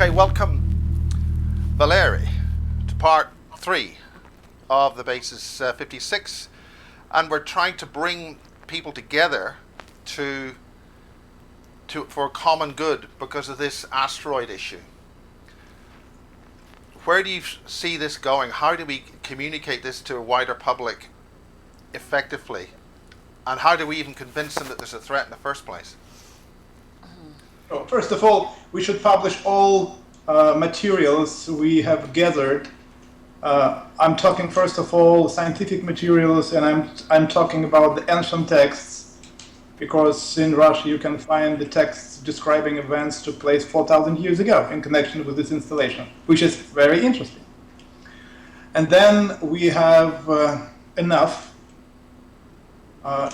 Okay, welcome, Valery, to part 3 of the Basis 56, and we're trying to bring people together for a common good because of this asteroid issue. Where do you see this going? How do we communicate this to a wider public effectively? And how do we even convince them that there's a threat in the first place? Oh, first of all, we should publish all materials we have gathered. I'm talking first of all scientific materials, and I'm talking about the ancient texts, because in Russia you can find the texts describing events took place 4,000 years ago in connection with this installation, which is very interesting. And then we have enough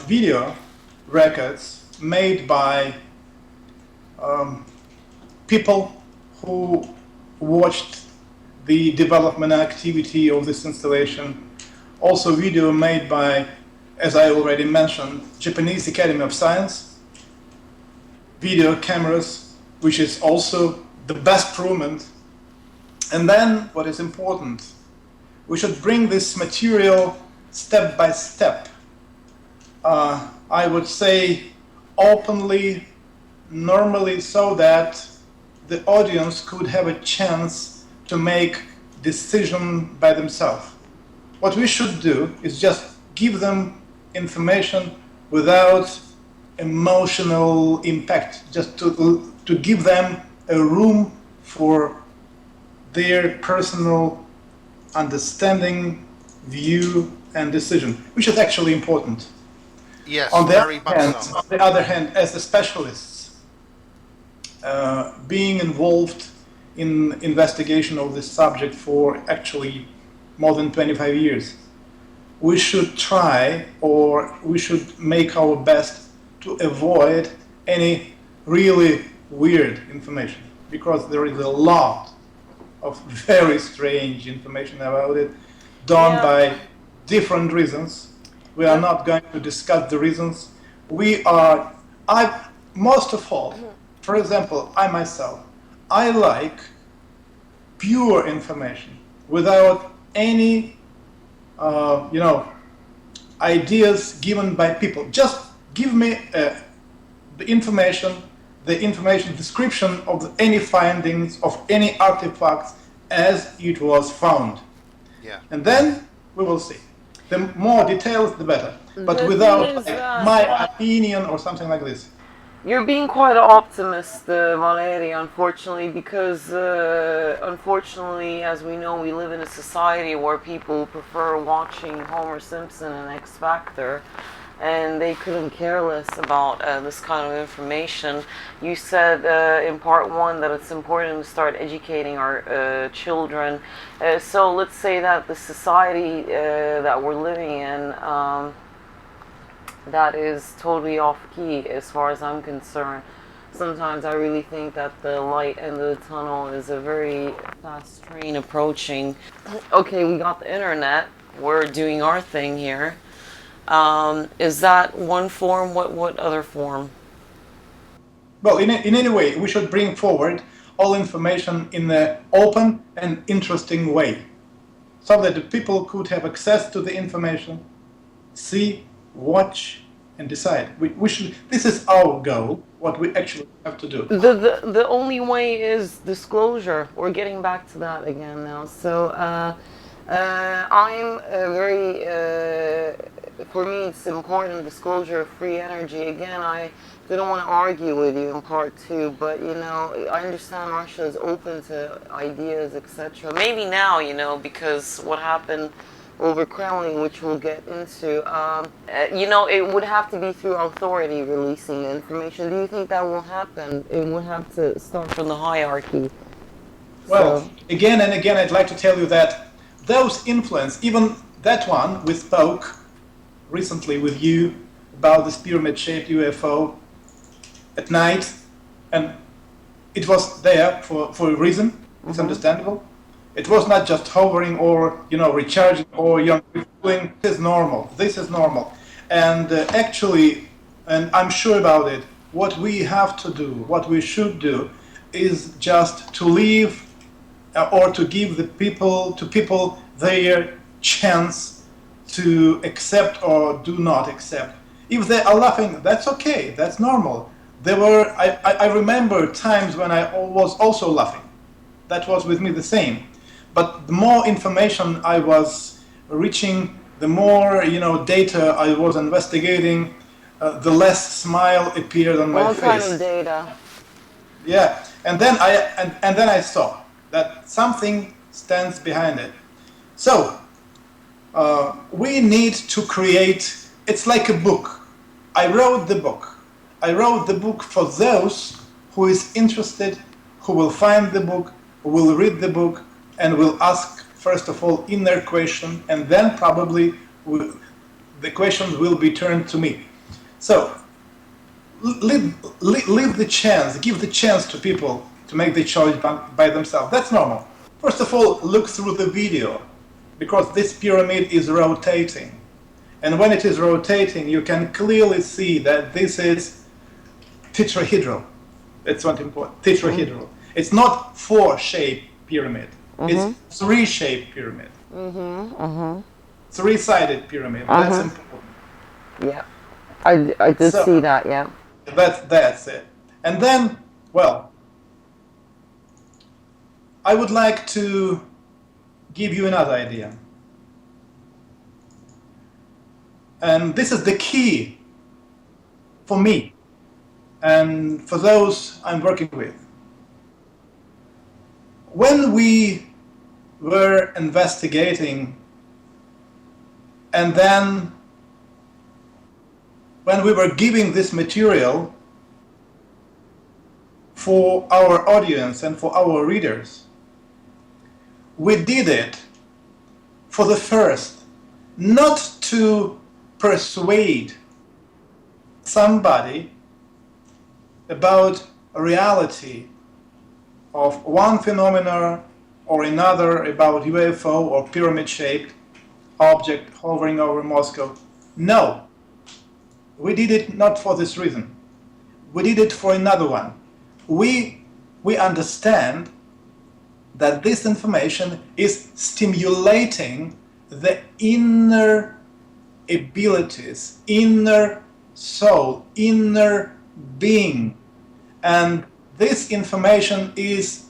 video records made by people who watched the development activity of this installation. Also video made by, as I already mentioned, Japanese Academy of Science, video cameras, which is also the best improvement. And then what is important, we should bring this material step by step. I would say openly, normally, so that the audience could have a chance to make decision by themselves. What we should do is just give them information without emotional impact, just to give them a room for their personal understanding, view, and decision, which is actually important. Yes, on very much so. On the other hand, as a specialist, being involved in investigation of this subject for actually more than 25 years, we should try, or we should make our best to avoid any really weird information, because there is a lot of very strange information about it, done by different reasons. We are not going to discuss the reasons. Most of all, for example, I myself, I like pure information without any, ideas given by people. Just give me the information description of any findings of any artifacts as it was found. Yeah. And then we will see. The more details, the better. But without my opinion or something like this. You're being quite an optimist, Valery, unfortunately, because unfortunately, as we know, we live in a society where people prefer watching Homer Simpson and X Factor, and they couldn't care less about this kind of information. You said in part 1 that it's important to start educating our children. So let's say that the society that we're living in, that is totally off key as far as I'm concerned. Sometimes I really think that the light end of the tunnel is a very fast train approaching. Okay, we got the internet. We're doing our thing here. Is that one form? What other form? Well, in any way, we should bring forward all information in an open and interesting way, so that the people could have access to the information, see, watch, and decide. We should. This is our goal. What we actually have to do. The only way is disclosure. We're getting back to that again now. So I'm very. For me, it's important, disclosure of free energy. Again, I didn't want to argue with you in part 2, but I understand Russia is open to ideas, etc. Maybe now, because what happened over Kremlin, which we'll get into, it would have to be through authority releasing the information. Do you think that will happen? It would have to start from the hierarchy. Well, again and again, I'd like to tell you that those influence, even that one we spoke recently with you about this pyramid-shaped UFO at night, and it was there for a reason. It's understandable. It was not just hovering or recharging or refueling. This is normal. And actually, and I'm sure about it, what we have to do, what we should do, is just to leave or to give the people their chance to accept or do not accept. If they are laughing, that's okay, that's normal. I remember times when I was also laughing. That was with me the same. But the more information I was reaching, the more data I was investigating, the less smile appeared on my All face. kind of data. Yeah, and then I saw that something stands behind it. So we need to create. It's like a book. I wrote the book. I wrote the book for those who is interested, who will find the book, who will read the book, and will ask first of all inner question, and then probably the questions will be turned to me. So leave the chance, give the chance to people to make the choice by themselves. That's normal. First of all, look through the video, because this pyramid is rotating. And when it is rotating, you can clearly see that this is tetrahedral. That's what important. Tetrahedral. It's not 4-shaped pyramid. It's 3-shaped pyramid. 3-sided pyramid. That's important. Yeah, I did see that. Yeah. That's it. And then, well, I would like to give you another idea. And this is the key for me and for those I'm working with. When we were investigating, and then when we were giving this material for our audience and for our readers, we did it for the first, not to persuade somebody about a reality of one phenomena or another, about UFO or pyramid-shaped object hovering over Moscow. No, we did it not for this reason. We did it for another one. We understand that this information is stimulating the inner abilities, inner soul, inner being. And this information is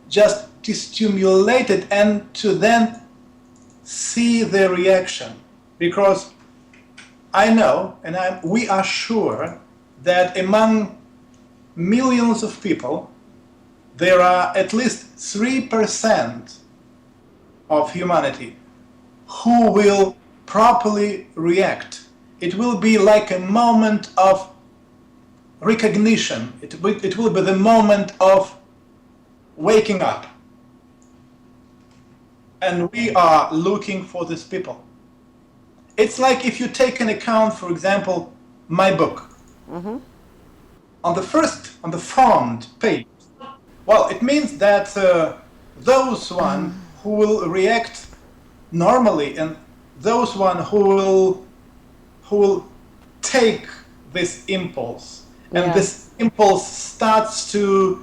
just to stimulate it and to then see the reaction. Because I know, and we are sure, that among millions of people, there are at least 3% of humanity who will properly react. It will be like a moment of recognition. It will be the moment of waking up. And we are looking for these people. It's like if you take an account, for example, my book. On the front page, well, it means that those one who will react normally, and those one who will take this impulse, and this impulse starts a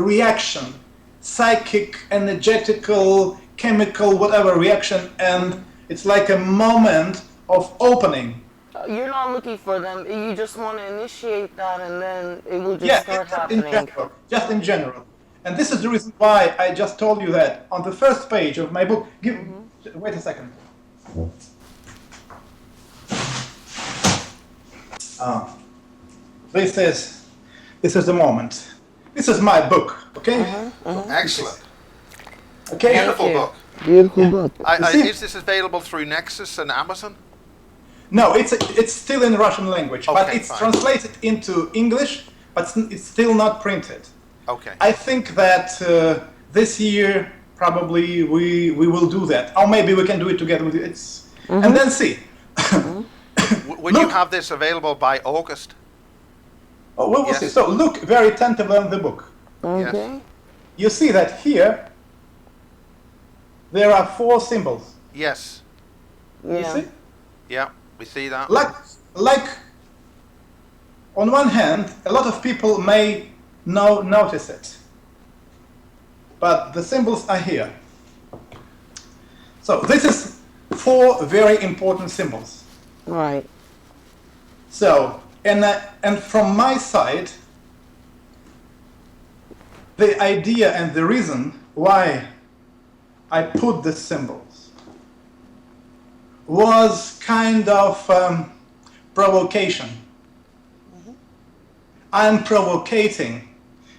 reaction, psychic, energetical, chemical, whatever reaction, and it's like a moment of opening. You're not looking for them. You just want to initiate that, and then it will just start happening. Just in general. And this is the reason why I just told you that on the first page of my book. Wait a second. This is the moment. This is my book. Okay. Excellent. Okay. Beautiful book. Beautiful book. Is this available through Nexus and Amazon? No, it's still in Russian language, but it's fine. translated into English, but it's still not printed. Okay. I think that this year probably we will do that, or maybe we can do it together with you. And then see. Will you have this available by August? Oh, we will see. So look very attentively on the book. Okay. Yes. You see that here there are 4 symbols. Yes. You Yeah. see? Yeah, we see that. Like on one hand, a lot of people may notice it. But the symbols are here. So this is 4 very important symbols. Right. So, and from my side, the idea and the reason why I put the symbols was kind of provocation. I'm provocating,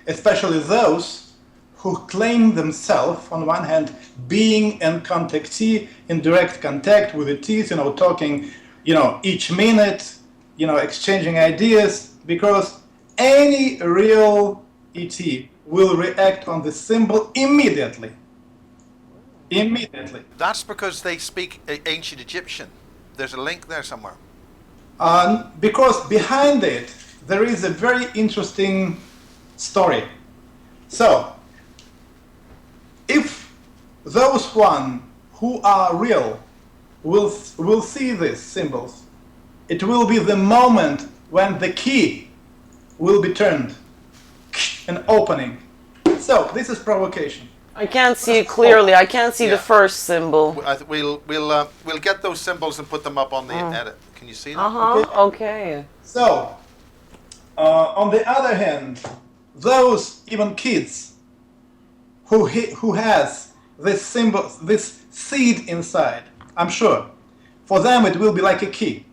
especially those who claim themselves, on one hand, being in contactee, in direct contact with the teeth, talking, each minute, exchanging ideas, because any real ET will react on the symbol immediately. Immediately. That's because they speak ancient Egyptian. There's a link there somewhere. Because behind it, there is a very interesting story. So, if those one who are real will see these symbols, it will be the moment when the key will be turned and opening. So, this is provocation. I can't see it clearly. I can't see the first symbol. We'll get those symbols and put them up on the edit. Can you see them? Okay. So, on the other hand, those even kids who has this symbol, this seed inside, I'm sure, for them it will be like a key.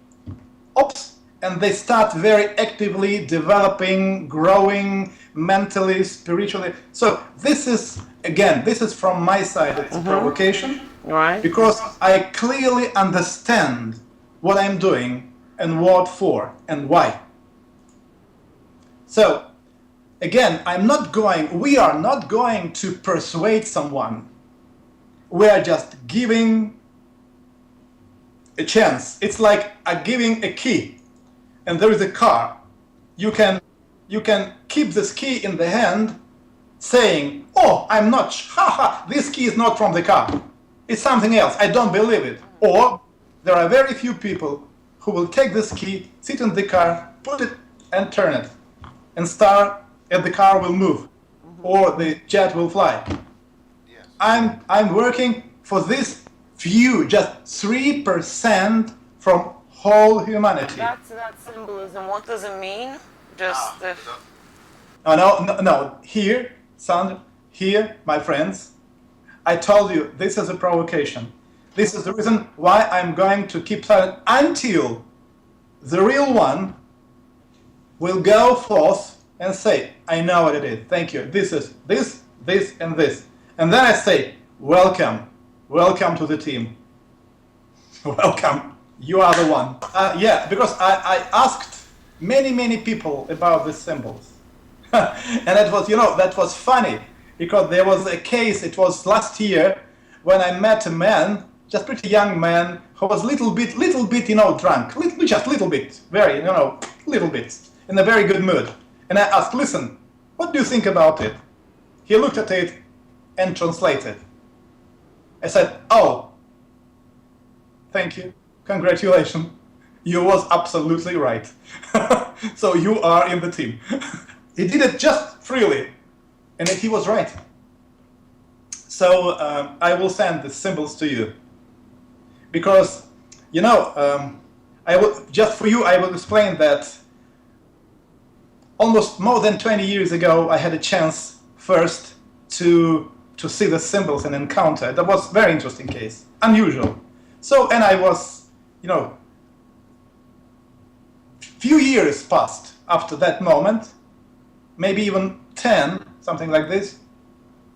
Oops! And they start very actively developing, growing mentally, spiritually. So this is, again, this is from my side, it's a provocation. Right. Because I clearly understand what I'm doing and what for and why. So, again, we are not going to persuade someone. We are just giving a chance. It's like giving a key. And there is a car. You can keep this key in the hand, saying, "Oh, I'm not. This key is not from the car. It's something else. I don't believe it." Or there are very few people who will take this key, sit in the car, put it, and turn it, and start, and the car will move, or the jet will fly. Yes. I'm working for this few, just 3% from whole humanity. That's that symbolism. What does it mean? Just if... No. Here, Sandra, here, my friends, I told you this is a provocation. This is the reason why I'm going to keep silent until the real one will go forth and say, "I know what it is. Thank you. This is this, and this." And then I say, welcome to the team. Welcome. You are the one. Because I asked many people about these symbols. And that was funny, because there was a case, it was last year, when I met a man, just pretty young man, who was little bit, drunk. Just little bit, very, little bit, in a very good mood. And I asked, "Listen, what do you think about it?" He looked at it and translated. I said, "Oh, thank you. Congratulations. You was absolutely right." So you are in the team. He did it just freely, and he was right. So I will send the symbols to you, because I will explain that almost more than 20 years ago I had a chance first to see the symbols and encounter. That was a very interesting case, unusual. So, and I was, few years passed after that moment, maybe even 10, something like this.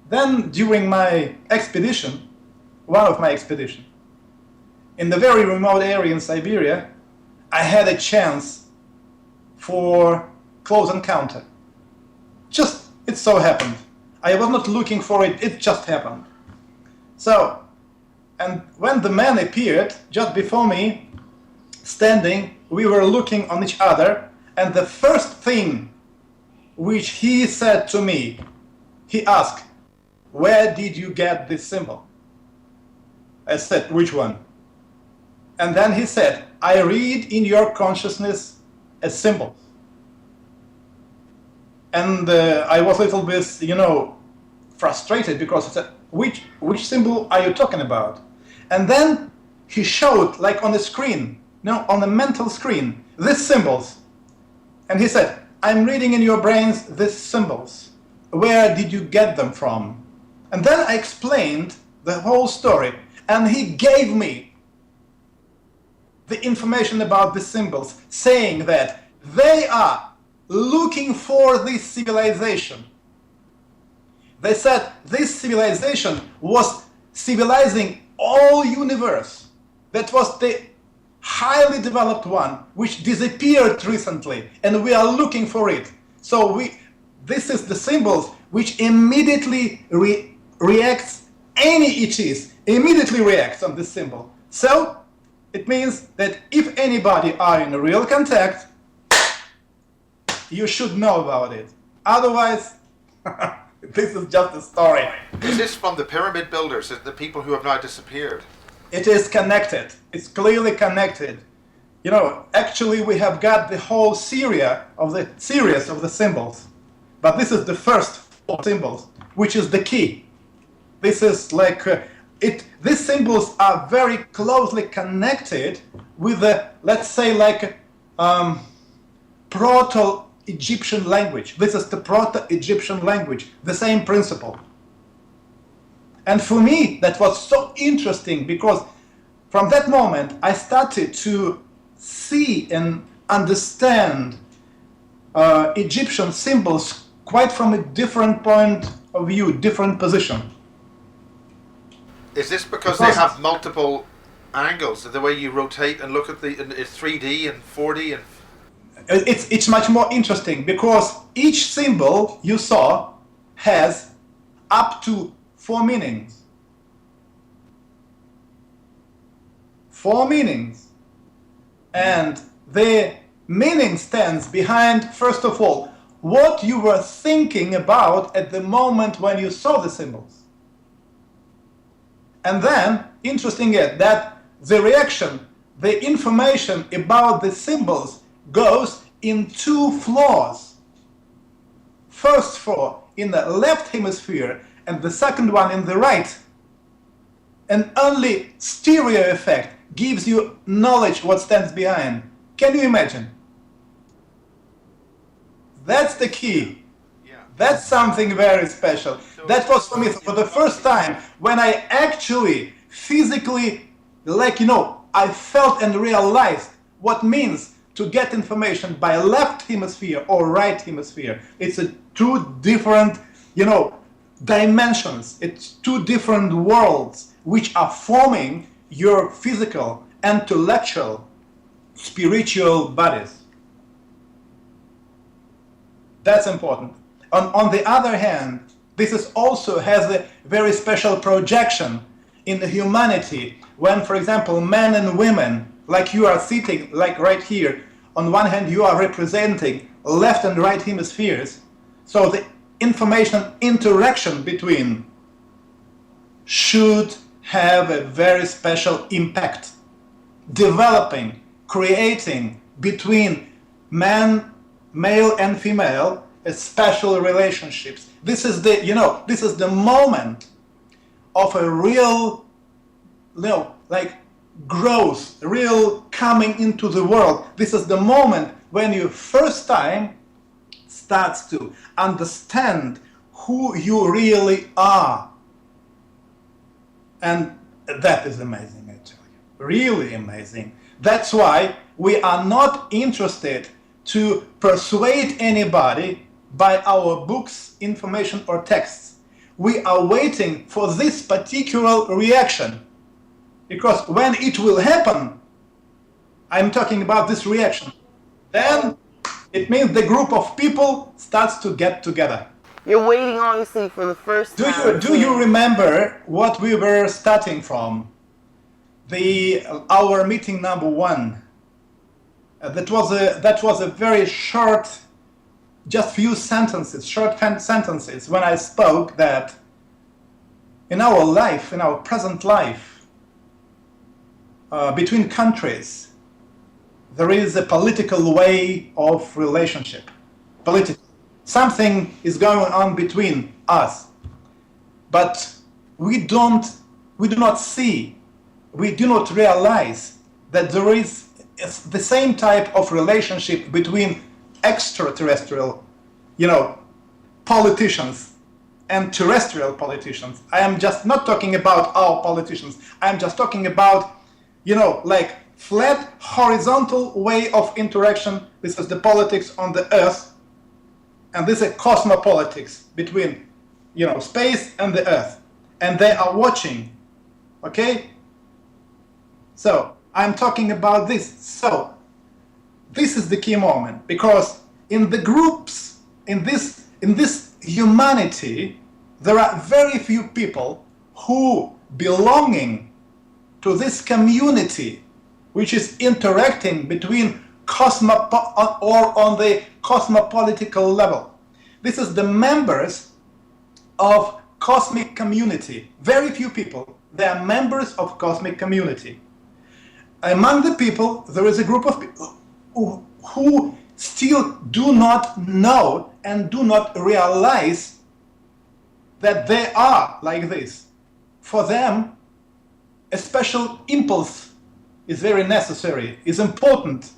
Then during my expedition, one of my expeditions, in the very remote area in Siberia, I had a chance for close encounter. Just, it so happened. I was not looking for it, it just happened. So, and when the man appeared just before me, standing, we were looking on each other, and the first thing which he said to me, he asked, "Where did you get this symbol?" I said, "Which one?" And then he said, "I read in your consciousness a symbol." And I was a little bit, frustrated because I said, which symbol are you talking about? And then he showed, like on the screen, on the mental screen, these symbols. And he said, I'm reading in your brains these symbols. Where did you get them from? And then I explained the whole story, and he gave me the information about the symbols, saying that they are looking for this civilization. They said this civilization was civilizing all universe. That was the highly developed one, which disappeared recently, and we are looking for it. So this is the symbols which immediately reacts, any it is, immediately reacts on this symbol. So it means that if anybody are in real contact, you should know about it. Otherwise, this is just a story. Is this from the pyramid builders, the people who have now disappeared? It is connected. It's clearly connected. Actually we have got the whole series of the symbols. But this is the first 4 symbols, which is the key. This is like, these symbols are very closely connected with the, let's say, like Proto-Egyptian language. This is the Proto-Egyptian language, the same principle. And for me, that was so interesting because from that moment, I started to see and understand Egyptian symbols quite from a different point of view, different position. Is this because they have multiple angles, the way you rotate and look at it's 3D and 4D and... It's much more interesting because each symbol you saw has up to 4 meanings. 4 meanings. And the meaning stands behind, first of all, what you were thinking about at the moment when you saw the symbols. And then, interesting is that the reaction, the information about the symbols goes in 2 floors. First floor in the left hemisphere and the second one in the right. And only stereo effect gives you knowledge what stands behind. Can you imagine? That's the key. Yeah. That's something very special. That was for me for the first time when I actually physically, I felt and realized what means to get information by left hemisphere or right hemisphere. It's a 2 different, dimensions. It's 2 different worlds which are forming your physical, intellectual, spiritual bodies. That's important. On the other hand, this is also has a very special projection in the humanity when, for example, men and women, like you are sitting, like right here, on one hand you are representing left and right hemispheres, so the information interaction between should have a very special impact, developing, creating between male and female, special relationships. This is the moment of a real, growth, real coming into the world. This is the moment when you first time starts to understand who you really are. And that is amazing, actually. Really amazing. That's why we are not interested to persuade anybody by our books, information, or texts. We are waiting for this particular reaction. Because when it will happen, I'm talking about this reaction, then it means the group of people starts to get together. You're waiting, obviously, for the first time. Do you remember what we were starting from? Our meeting number 1. That was a very short, just few sentences, short sentences when I spoke that in our life, in our present life, between countries, there is a political way of relationship. Political. something is going on between us, but we do not see, we do not realize that there is the same type of relationship between extraterrestrial, politicians and terrestrial politicians. I am just not talking about our politicians. I am just talking about, like flat, horizontal way of interaction. This is the politics on the Earth, and this is cosmopolitics between, space and the Earth, and they are watching. Okay. So I'm talking about this. So this is the key moment, because in the groups, in this humanity, there are very few people who belonging to this community, which is interacting between or on the cosmopolitical level. This is the members of cosmic community. Very few people, they are members of cosmic community. Among the people, there is a group of people who still do not know and do not realize that they are like this. For them, a special impulse is very necessary, is important.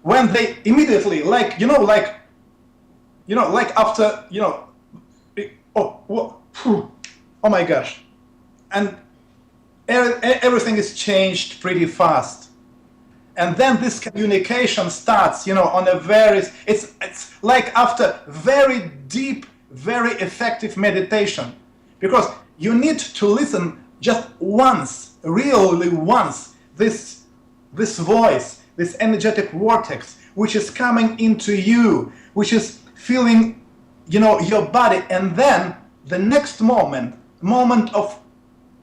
When they immediately, like after, oh my gosh. And everything is changed pretty fast. And then this communication starts, on a it's like after very deep, very effective meditation. Because you need to listen just once, really once, this voice, this energetic vortex, which is coming into you, which is feeling, your body. And then the next moment of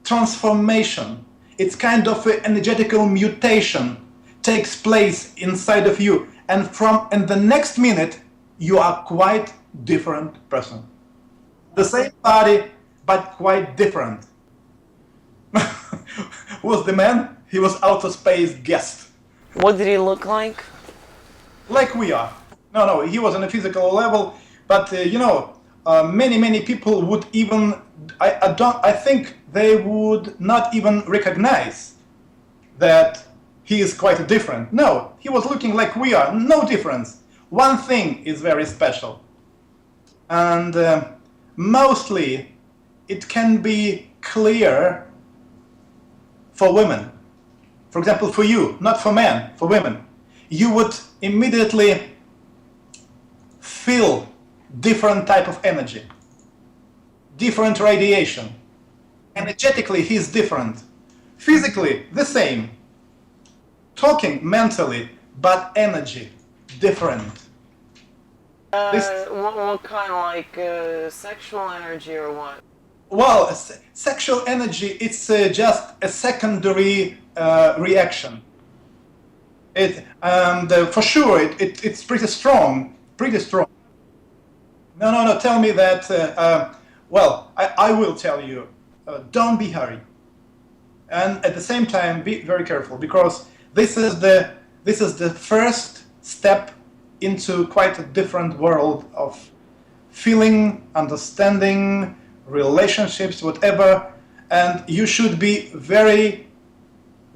transformation, it's kind of an energetical mutation takes place inside of you, and the next minute you are quite different person. The same body, but quite different. Who was the man? He was outer space guest. What did he look like? Like we are. No, he was on a physical level, but many people would even, I think they would not even recognize that he is quite different. No, he was looking like we are, no difference. One thing is very special. And mostly it can be clear for women. For example, for you, not for men, for women. You would immediately feel different type of energy, different radiation. Energetically, he's different. Physically, the same. Talking mentally, but energy, different. What kind of like sexual energy or what? Well, sexual energy, it's just a secondary reaction. For sure, it's pretty strong, No, tell me that, I will tell you, don't be hurried. And at the same time, be very careful, because this is the first step into quite a different world of feeling, understanding, relationships, whatever, and you should be very,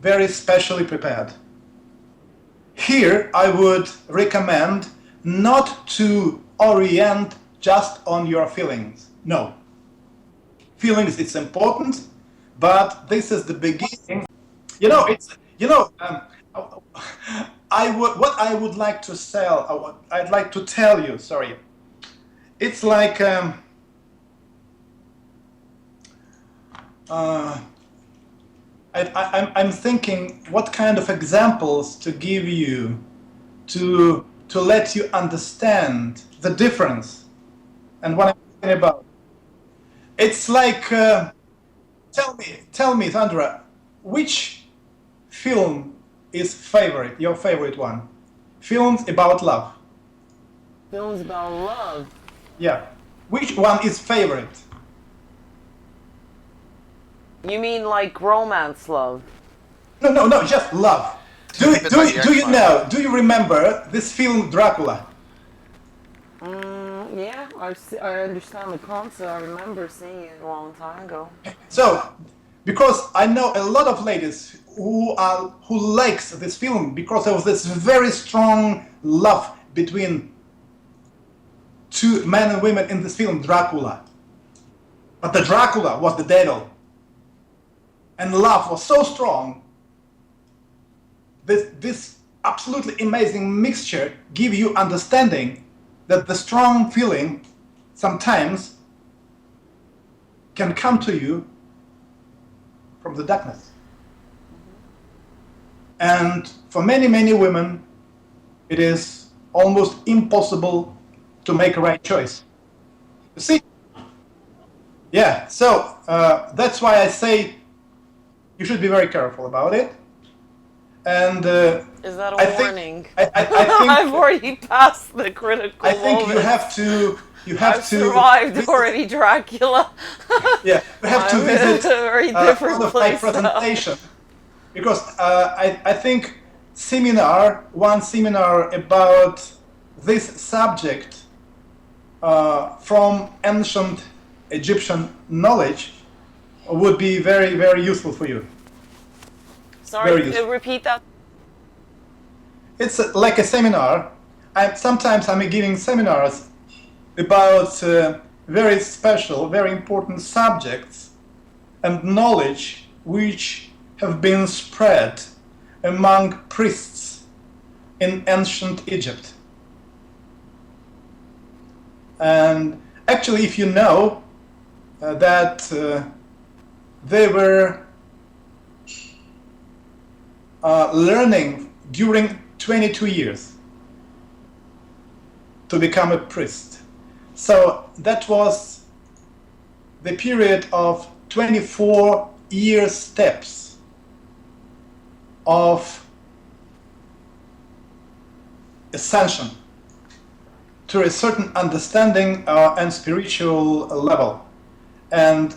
very specially prepared. Here, I would recommend not to orient just on your feelings. No. Feelings, it's important, but this is the beginning. What I would like to I'd like to tell you, sorry. It's like, I'm thinking what kind of examples to give you to let you understand the difference and what I'm talking about. It's like, tell me, Sandra, which film is your favorite one? Films about love. Films about love? Yeah. Which one is favorite? You mean like romance love? No, just love. Do you remember this film Dracula? Yeah, I understand the concept. I remember seeing it a long time ago. So, because I know a lot of ladies who likes this film because of this very strong love between two men and women in this film, Dracula. But the Dracula was the devil. And love was so strong. This absolutely amazing mixture gives you understanding that the strong feeling sometimes can come to you from the darkness. And for many, many women, it is almost impossible to make a right choice. You see? Yeah, so that's why I say you should be very careful about it. And is that a I warning? I think I've already passed the critical I think moment. I've survived visit, already Dracula. Yeah, you have to I'm visit in a very different part of my place presentation because I think one seminar about this subject from ancient Egyptian knowledge would be very, very useful for you. Sorry, Very useful. repeat that. It's like a seminar. Sometimes I'm giving seminars about very special, very important subjects and knowledge which have been spread among priests in ancient Egypt. And actually, if you know that they were learning during 22 years to become a priest. So that was the period of 24-year steps of ascension to a certain understanding and spiritual level. And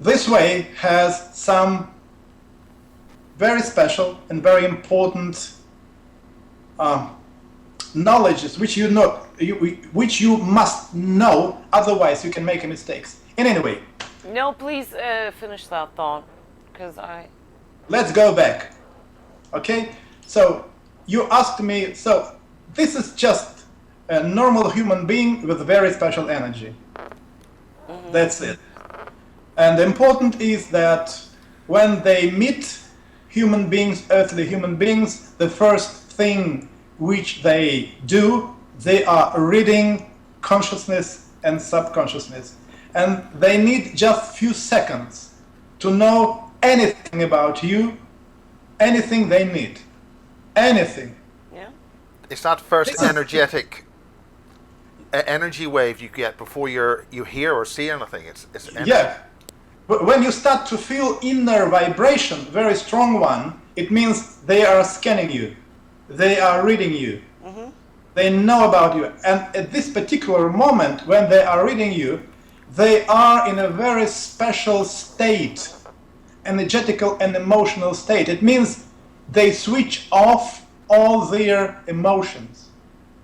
this way has some very special and very important knowledges which which you must know, otherwise you can make mistakes. In any way. No, please finish that thought, because Let's go back. Okay? So you asked me, so this is just a normal human being with very special energy. Mm-hmm. That's it. And the important is that when they meet human beings, earthly human beings, the first thing which they do, they are reading consciousness and subconsciousness. And they need just few seconds to know anything about you, anything they need. Anything. Yeah. It's that first energetic energy wave you get before you hear or see anything. It's energy. Yeah. But when you start to feel inner vibration, very strong one, it means they are scanning you. They are reading you. Mm-hmm. They know about you. And at this particular moment, when they are reading you, they are in a very special state, energetical and emotional state. It means they switch off all their emotions.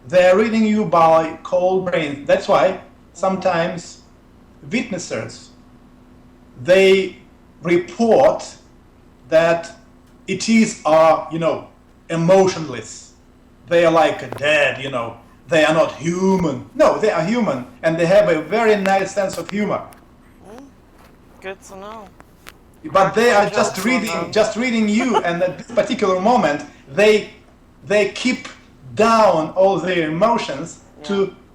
They are reading you by cold brain. That's why sometimes witnessers, they report that it is, emotionless. They are like dead, They are not human. No, they are human, and they have a very nice sense of humor. Good to know. But they are just reading you, and at this particular moment, they keep down all their emotions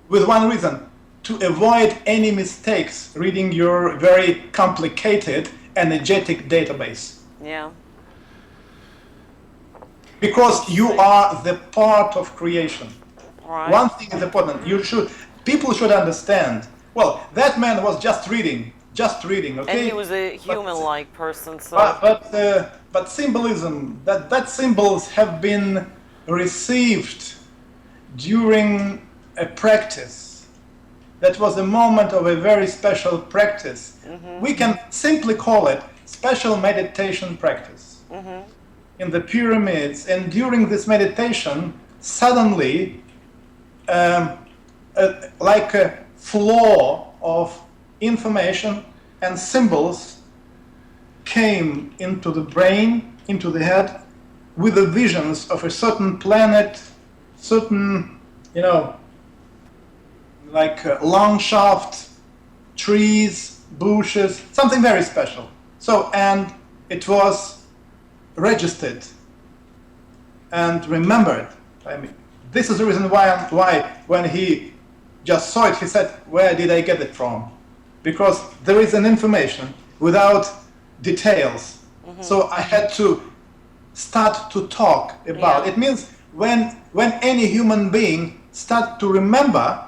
with one reason: to avoid any mistakes reading your very complicated, energetic database. Yeah. Because you are the part of creation. Right. One thing is important. People should understand. Well, that man was just reading, okay? And he was a human-like person, so. But symbolism, that symbols have been received during a practice. That was a moment of a very special practice. Mm-hmm. We can simply call it special meditation practice. Mm-hmm. In the pyramids, and during this meditation, suddenly like a flow of information and symbols came into the brain, into the head, with the visions of a certain planet, certain, like landschaft, trees, bushes, something very special. So, and it was registered and remembered. I mean, this is the reason why when he just saw it, he said, where did I get it from? Because there is an information without details. So I had to start to talk about. It means when any human being start to remember,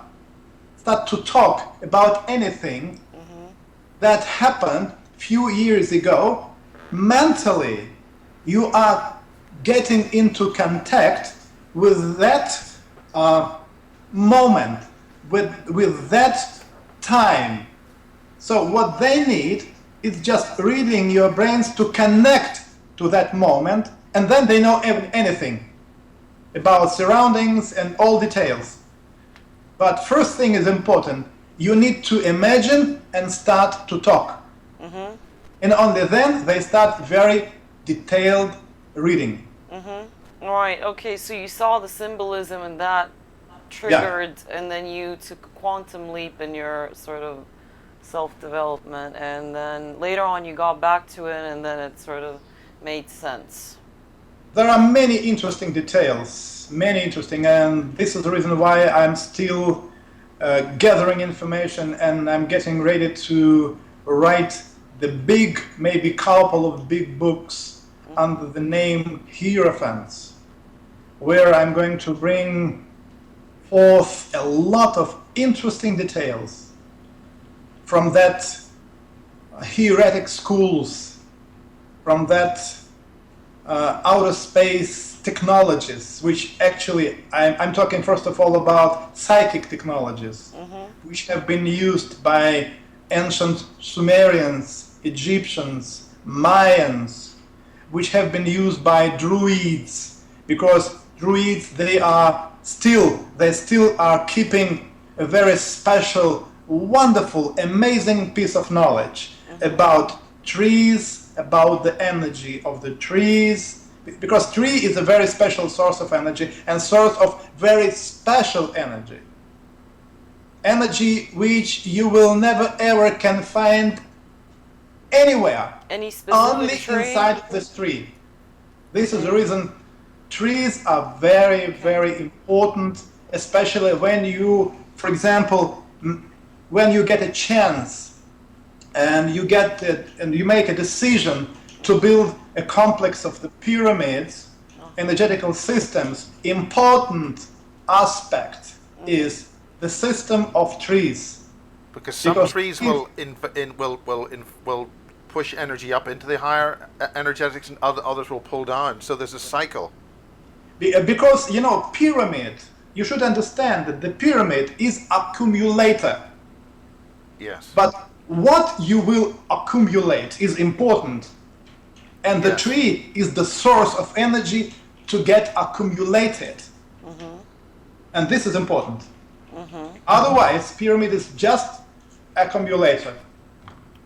start to talk about anything that happened few years ago, mentally you are getting into contact with that moment, with that time. So what they need is just reading your brains to connect to that moment, and then they know anything about surroundings and all details. But first thing is important. You need to imagine and start to talk. And only then they start very detailed reading. Right, okay, so you saw the symbolism and that triggered, and then you took a quantum leap in your sort of self-development, and then later on you got back to it, and then it sort of made sense. There are many interesting details, and this is the reason why I'm still gathering information, and I'm getting ready to write the big, maybe couple of big books under the name Hierophants, where I'm going to bring forth a lot of interesting details from that heretic schools, from that outer space technologies, which actually, I'm talking first of all about psychic technologies, which have been used by ancient Sumerians, Egyptians, Mayans, which have been used by Druids, because Druids, they still are keeping a very special, wonderful, amazing piece of knowledge about trees, about the energy of the trees, because tree is a very special source of energy and source of very special energy. Energy which you will never ever can find anywhere. Any specific only tree? Inside this tree. This is the reason trees are very, very important, especially when you, for example, when you get a chance and you make a decision to build a complex of the pyramids, energetical systems, important aspect is the system of trees. Because some trees will push energy up into the higher energetics, and others will pull down. So there's a cycle. Because, pyramid, you should understand that the pyramid is accumulator. Yes. But what you will accumulate is important. And the tree is the source of energy to get accumulated. And this is important. Otherwise, pyramid is just accumulator.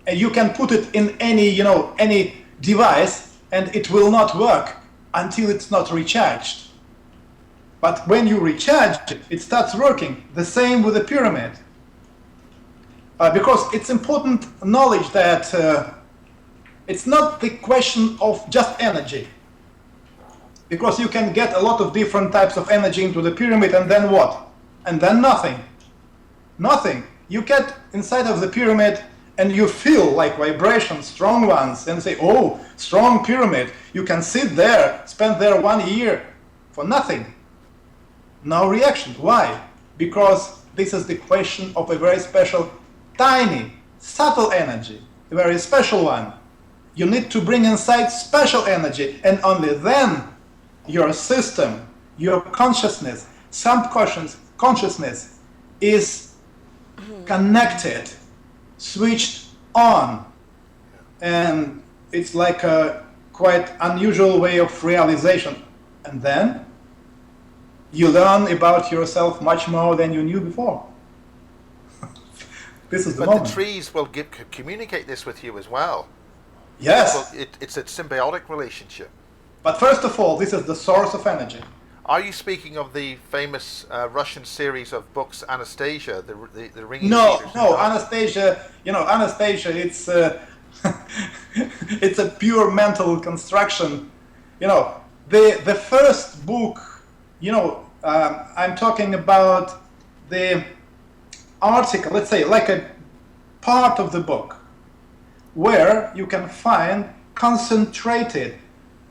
And you can put it in any device, and it will not work until it's not recharged. But when you recharge it, it starts working. The same with the pyramid. Because it's important knowledge that it's not the question of just energy. Because you can get a lot of different types of energy into the pyramid, and then what? And then nothing. Nothing. You get inside of the pyramid and you feel like vibrations, strong ones, and say, oh, strong pyramid. You can sit there, spend there 1 year for nothing. No reaction. Why? Because this is the question of a very special, tiny, subtle energy, a very special one. You need to bring inside special energy, and only then your system, your consciousness, subconscious consciousness is connected, switched on. And it's like a quite unusual way of realization. And then you learn about yourself much more than you knew before. This is the But moment. the trees will communicate this with you as well. Yes. Well, it's a symbiotic relationship. But first of all, this is the source of energy. Are you speaking of the famous Russian series of books, Anastasia, the ringing No, cedars? no, Anastasia. Anastasia. It's it's a pure mental construction. The first book. I'm talking about the article. Let's say like a part of the book where you can find concentrated,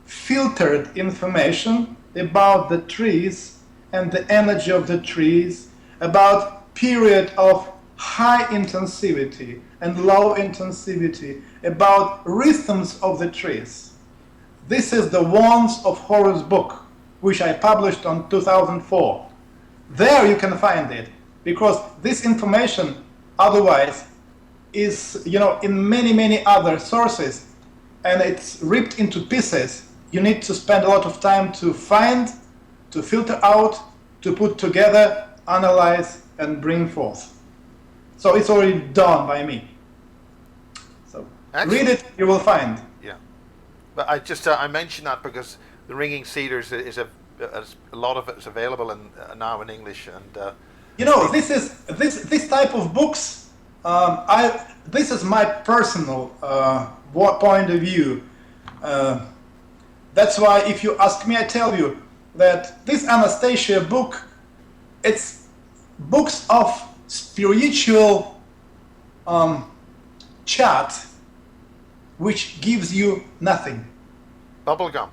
filtered information about the trees and the energy of the trees, about period of high intensivity and low intensivity, about rhythms of the trees. This is the Wands of Horus book, which I published on 2004. There you can find it, because this information otherwise is, in many, many other sources, and it's ripped into pieces. You need to spend a lot of time to find, to filter out, to put together, analyze, and bring forth. So it's already done by me. So read it, you will find. Yeah. But I mentioned that because the Ringing Cedars is a lot of it is available now in English, and this type of books. This is my personal point of view. That's why if you ask me, I tell you that this Anastasia book, it's books of spiritual chat, which gives you nothing. bubblegum.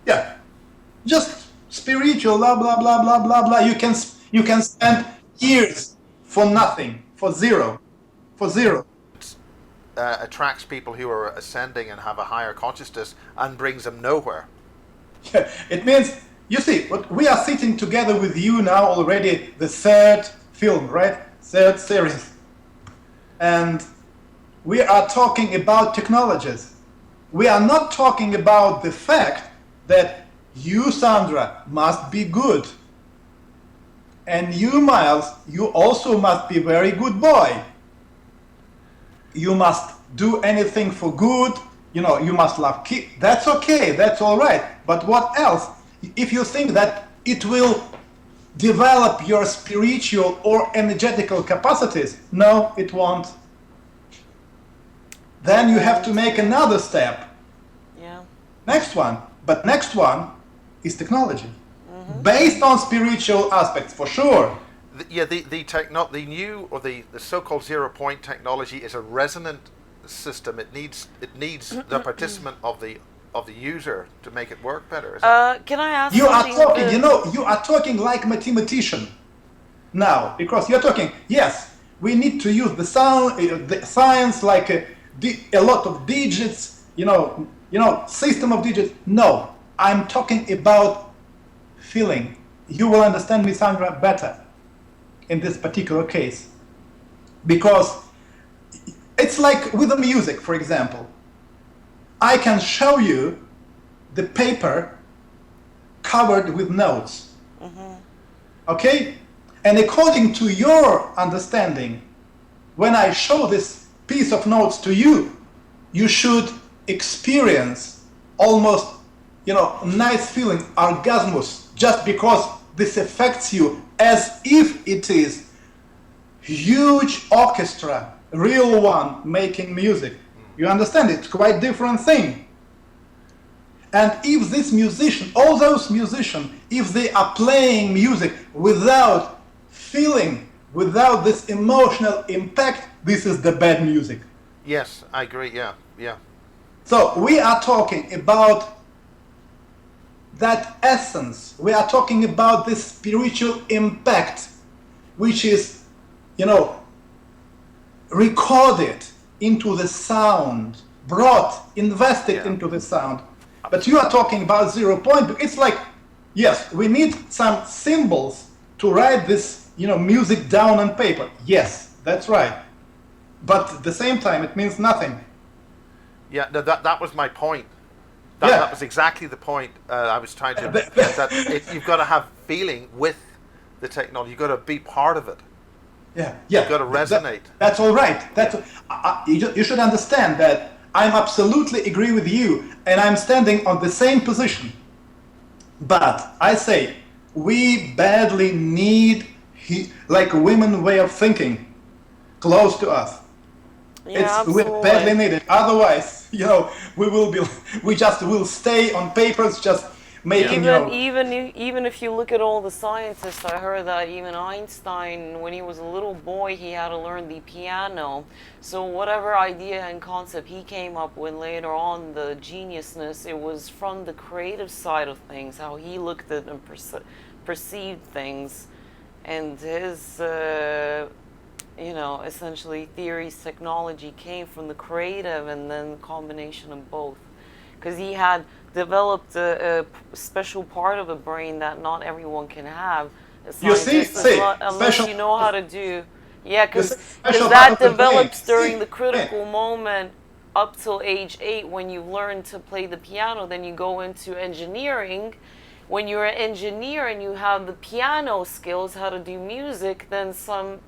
Yeah, just spiritual blah blah blah blah blah blah. You can spend years for nothing, for zero. Attracts people who are ascending and have a higher consciousness and brings them nowhere. Yeah, it means, you see, what we are sitting together with you now already, the third film, right? Third series. And we are talking about technologies. We are not talking about the fact that you, Sandra, must be good. And you, Miles, you also must be a very good boy. You must do anything for good. You must love kids. That's okay. That's all right. But what else? If you think that it will develop your spiritual or energetical capacities, no, it won't. Then you have to make another step. Yeah. Next one. But next one is technology. Based on spiritual aspects, for sure. The new or the so-called 0 point technology is a resonant system. It needs the participant of the user to make it work better. Can I ask You are something? talking, you are talking like mathematician now, because you're talking. Yes, we need to use the science like a lot of digits. System of digits. No, I'm talking about feeling. You will understand me, Sandra, better in this particular case, because it's like with the music, for example. I can show you the paper covered with notes. Okay? And according to your understanding, when I show this piece of notes to you, you should experience almost, nice feeling, orgasmus, just because this affects you as if it is huge orchestra, real one, making music. You understand? It's quite different thing. And if this musician, all those musicians, if they are playing music without feeling, without this emotional impact, this is the bad music. Yes, I agree. Yeah. So we are talking about that essence. We are talking about this spiritual impact, which is, recorded into the sound, invested into the sound. But you are talking about 0 point. It's like, yes, we need some symbols to write this, music down on paper. Yes, that's right. But at the same time, it means nothing. Yeah, that was my point. That was exactly the point I was trying to get. You've got to have feeling with the technology. You've got to be part of it. Yeah. You've got to resonate. That's all right. You should understand that I'm absolutely agree with you, and I'm standing on the same position. But I say we badly need like a women way of thinking close to us. Yeah, We absolutely. badly need it. Otherwise, we just will stay on papers, just making, Even if you look at all the scientists, I heard that even Einstein, when he was a little boy, he had to learn the piano. So whatever idea and concept he came up with later on, the geniusness, it was from the creative side of things, how he looked at and perceived things, and his essentially theories, technology came from the creative, and then the combination of both. Because he had developed a special part of the brain that not everyone can have. You see, Unless you know how to do. Yeah, because special part that of the brain. develops during See, the critical moment up till age 8 when you learn to play the piano. Then you go into engineering. When you're an engineer and you have the piano skills, how to do music, then some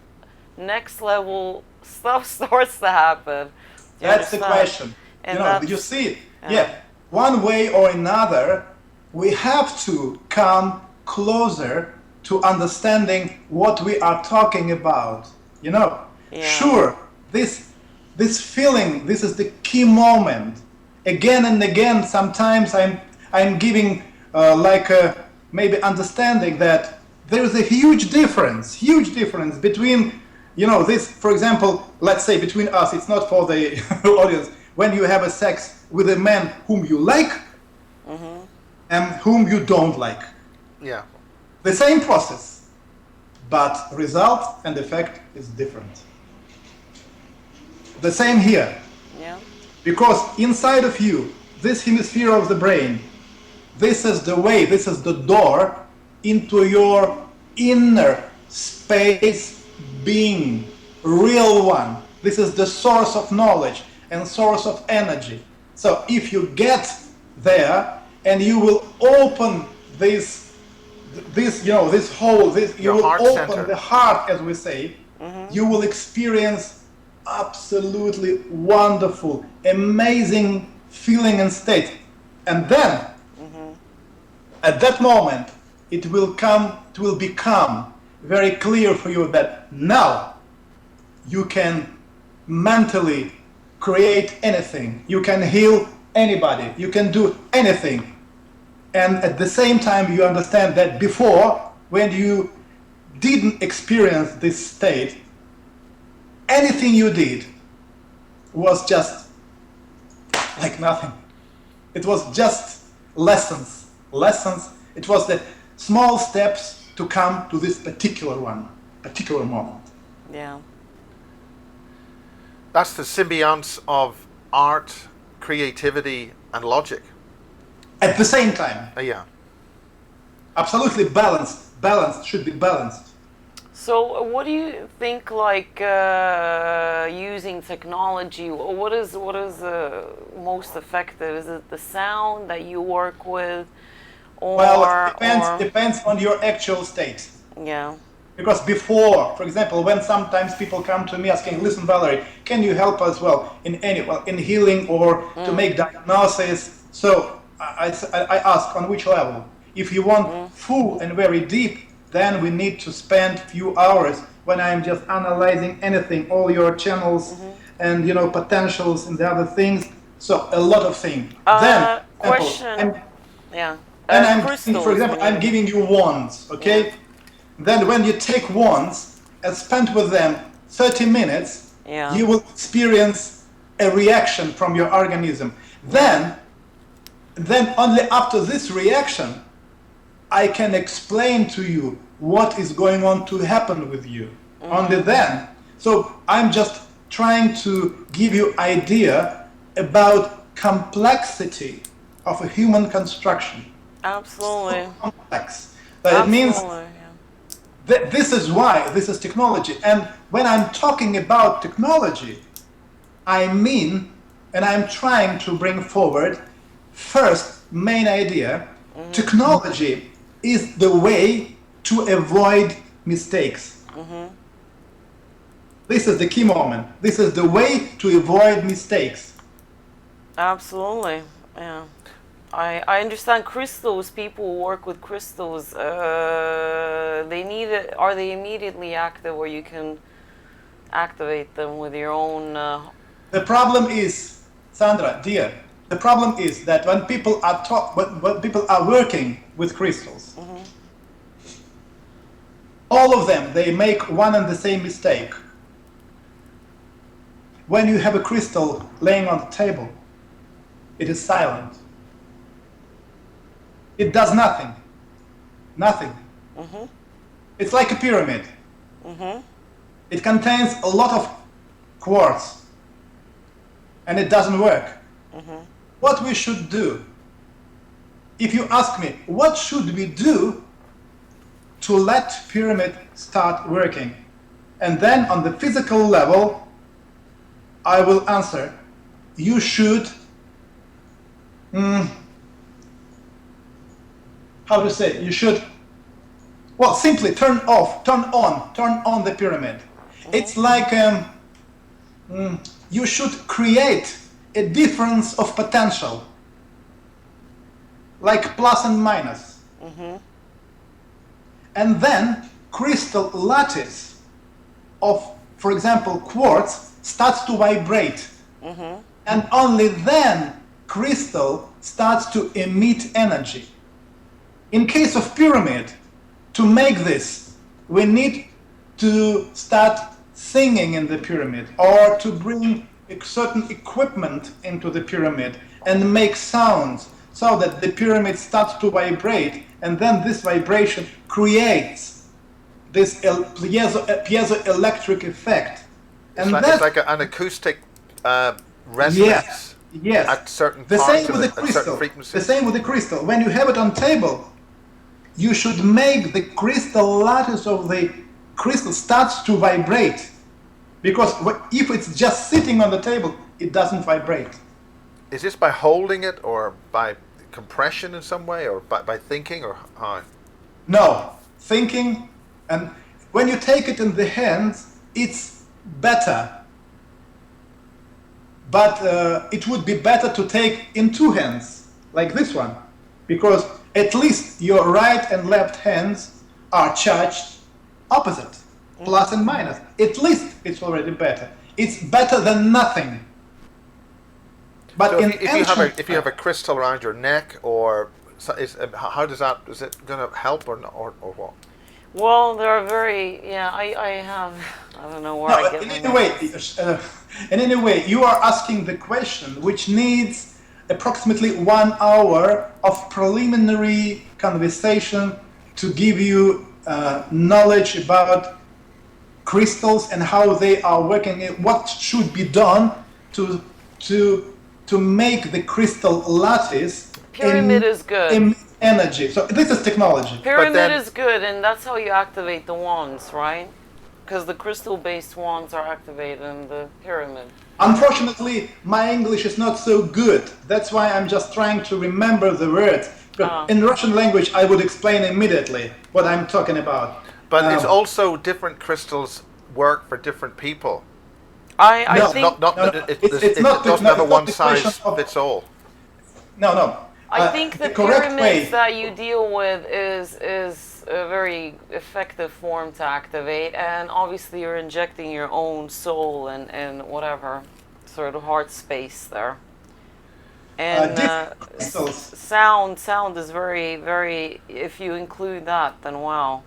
next level stuff starts to happen. That's the question. And you see, one way or another, we have to come closer to understanding what we are talking about. Sure, this feeling, this is the key moment. Again and again, sometimes I'm giving maybe understanding that there is a huge difference between, this, for example, let's say between us, it's not for the audience, when you have a sex with a man whom you like and whom you don't like. Yeah. The same process, but result and effect is different. The same here. Yeah. Because inside of you, this hemisphere of the brain, this is the way, this is the door into your inner space being, real one. This is the source of knowledge and source of energy. So if you get there and you will open this hole, you will open center. the heart, as we say, you will experience absolutely wonderful, amazing feeling and state. And then, at that moment, it will become very clear for you that now you can mentally create anything. You can heal anybody. You can do anything. And at the same time, you understand that before, when you didn't experience this state, anything you did was just like nothing. It was just lessons. It was the small steps to come to this particular moment. Yeah. That's the symbionce of art, creativity, and logic. At the same time. Yeah. Absolutely balanced. Should be balanced. So what do you think, using technology, what is most effective? Is it the sound that you work with? Depends on your actual state. Yeah. Because before, for example, when sometimes people come to me asking, listen, Valery, can you help us in healing or to make diagnosis? So I ask, on which level? If you want full and very deep, then we need to spend few hours when I'm just analyzing anything, all your channels and potentials and the other things. So a lot of things. Then, question. For example, I'm giving you wands, okay? Yeah. Then when you take wands and spend with them 30 minutes, you will experience a reaction from your organism. Then only after this reaction, I can explain to you what is going on to happen with you. Only then. So I'm just trying to give you idea about complexity of a human construction. Absolutely. So complex. But it means that this is why this is technology. And when I'm talking about technology, I mean, and I'm trying to bring forward first main idea, technology is the way to avoid mistakes. This is the key moment. This is the way to avoid mistakes. Absolutely, yeah. I understand crystals. People who work with crystals. They need it. Are they immediately active, or you can activate them with your own? The problem is, Sandra, dear, the problem is that when people are when people are working with crystals, all of them, they make one and the same mistake. When you have a crystal laying on the table, it is silent. It does nothing. Nothing. It's like a pyramid. It contains a lot of quartz, and it doesn't work. What we should do, if you ask me, what should we do to let pyramid start working? And then on the physical level, I will answer, you should, how to say, you should, well, simply turn on the pyramid. It's like you should create a difference of potential, like plus and minus. And then crystal lattice of, for example, quartz starts to vibrate. And only then crystal starts to emit energy. In case of pyramid, to make this, we need to start singing in the pyramid, or to bring a certain equipment into the pyramid and make sounds so that the pyramid starts to vibrate, and then this vibration creates this piezoelectric effect. And it's like an acoustic resonance yes. at certain The parts same of with the it, at certain crystal. frequencies. The same with the crystal. When you have it on table, you should make the crystal lattice of the crystal starts to vibrate, because if it's just sitting on the table, it doesn't vibrate. Is this by holding it, or by compression in some way, or by thinking, or how? No, thinking, and when you take it in the hands, it's better. But it would be better to take in two hands, like this one, because at least your right and left hands are charged opposite, plus and minus. At least it's already better. It's better than nothing. But So in if you have a crystal around your neck, or how does that, is it going to help or what? Well, they're very, I don't know where I get my in any way, you are asking the question which needs approximately 1 hour of preliminary conversation to give you knowledge about crystals and how they are working, what should be done to make the crystal lattice Pyramid is good. in energy. So this is technology. Pyramid is good, and that's how you activate the wands, right? Because the crystal-based wands are activated in the pyramid. Unfortunately, my English is not so good. That's why I'm just trying to remember the words. But in Russian language, I would explain immediately what I'm talking about. But it's also different crystals work for different people. I think It doesn't have a one size fits all. No. I think the pyramids that you deal with is a very effective form to activate, and obviously you're injecting your own soul and whatever sort of heart space there. And sound is very, very, if you include that, then wow.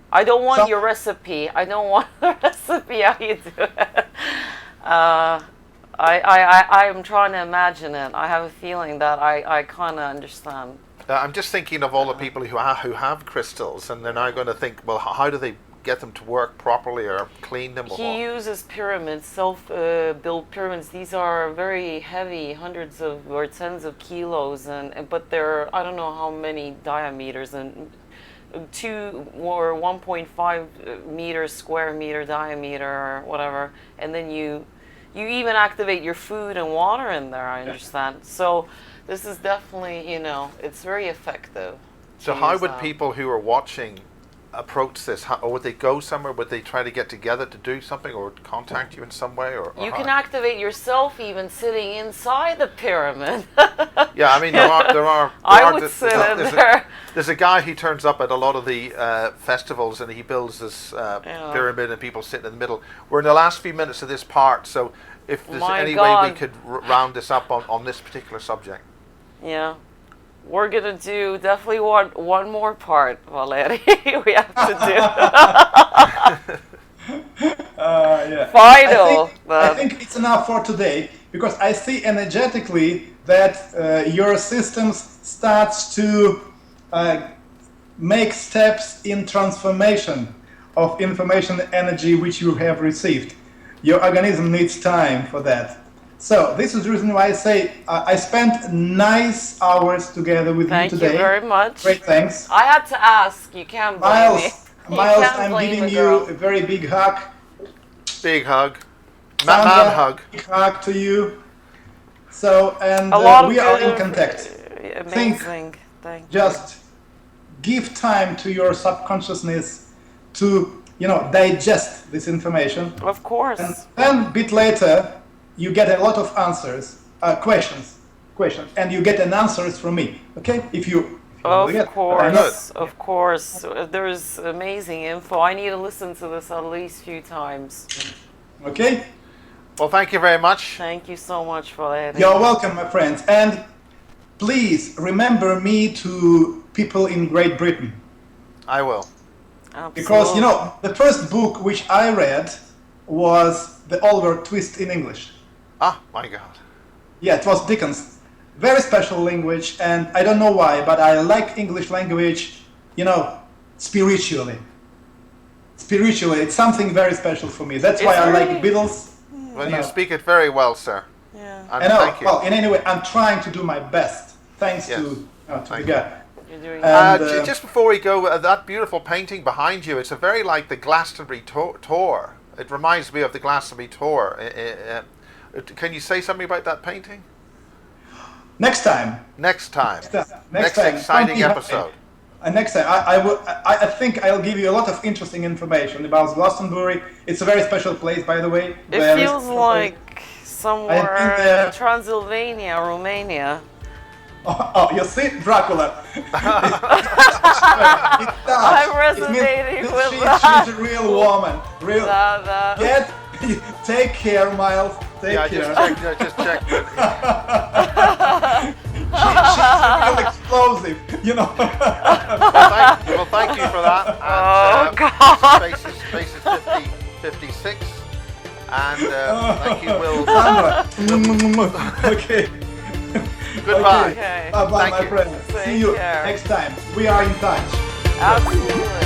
I don't want your recipe. I don't want the recipe how you do it. I'm trying to imagine it. I have a feeling that I kind of understand. I'm just thinking of all the people who have crystals, and they're now going to think, well, how do they get them to work properly or clean them? He uses pyramids, self-built pyramids. These are very heavy, hundreds of or tens of kilos, but they're, I don't know how many diameters, and 2 or 1.5 meters square meter diameter or whatever, and then you even activate your food and water in there, I understand. So this is definitely, it's very effective. So how would people who are watching approach this? Or would they go somewhere? Would they try to get together to do something, or contact you in some way? Or You how? can activate yourself even sitting inside the pyramid. Yeah, I mean there are. I would sit in there. There's a guy who turns up at a lot of the festivals, and he builds this pyramid, and people sit in the middle. We're in the last few minutes of this part, so if there's any way we could round this up on this particular subject. Yeah. We're going to do definitely one more part, Valery. We have to do. Yeah. Final. I think it's enough for today, because I see energetically that your systems starts to make steps in transformation of information energy which you have received. Your organism needs time for that. So this is the reason why I say I spent nice hours together with you today. Thank you very much. Great, thanks. I had to ask. You can't blame me. Miles, I'm giving you a very big hug. Big hug. Sandra, Man hug. big hug to you. So, and we are in contact. Amazing. Thank you. Just give time to your subconsciousness to, digest this information. Of course. And then a bit later, you get a lot of answers, questions, and you get an answers from me. Okay, if you Of get. course, of course. There's amazing info. I need to listen to this at least a few times. Okay. Well, thank you very much. Thank you so much for that. You're welcome, my friends, and please remember me to people in Great Britain. I will. Absolutely. Because the first book which I read was the Oliver Twist in English. Ah, my God. Yeah, it was Dickens. Very special language, and I don't know why, but I like English language, spiritually. Spiritually, it's something very special for me. That's why I like Beatles. Well, you speak it very well, sir. Yeah. And I know. thank you. Well, in any way, I'm trying to do my best. Thanks Yes. to the Thank guy. You're doing And, just before we go, that beautiful painting behind you, it's a very like the Glastonbury tour. It reminds me of the Glastonbury tour. Can you say something about that painting? Next time. Next time. Next time. Exciting episode. Next time, I think I'll give you a lot of interesting information about Glastonbury. It's a very special place, by the way. It Very feels special like place. somewhere I've been there. in Transylvania, Romania. Oh, you see, Dracula. It does. I'm It means resonating with that. she's a real woman. Real. Take care, Miles. Take care. Just check. She's real explosive, Well, thank you for that. And, God. Spaces 56. And thank you, Will. Sandra. Okay. Goodbye. Okay. Bye-bye, Thank my you. friend. Take See you care. next time. We are in touch. Absolutely.